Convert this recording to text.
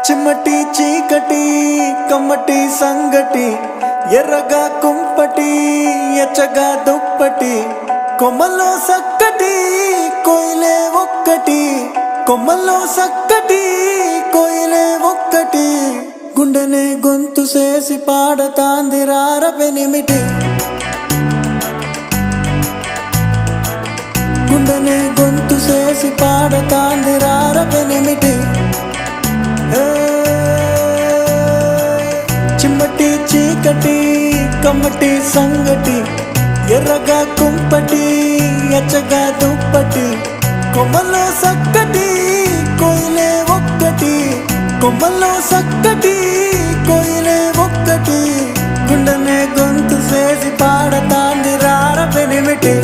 చిమ్మటి చీకటి కమ్మటి సంగటి ఎర్రగా కుంపటి ఎచ్చగా దుప్పటి కొమ్మలో సక్కటి కోయిలే ఒక్కటి కొమ్మలో సక్కటి కోయిలే ఒక్కటి గుండెనే గొంతు చేసి పాడతాంది రారపెనిమిటి గుండెనే గొంతు చేసి పాడతాంది రారపెనిమిటి చిమ్మటి చీకటి కమ్మటి సంగటి ఎర్రగా కుంపటి ఎచ్చగా దుప్పటి కొమ్మలో సక్కటి కోయిలే ఒక్కటి కొమ్మలో సక్కటి కోయిలే ఒక్కటి గుండెనే గొంతు చేసి పాడతాంది రారపెనిమిటి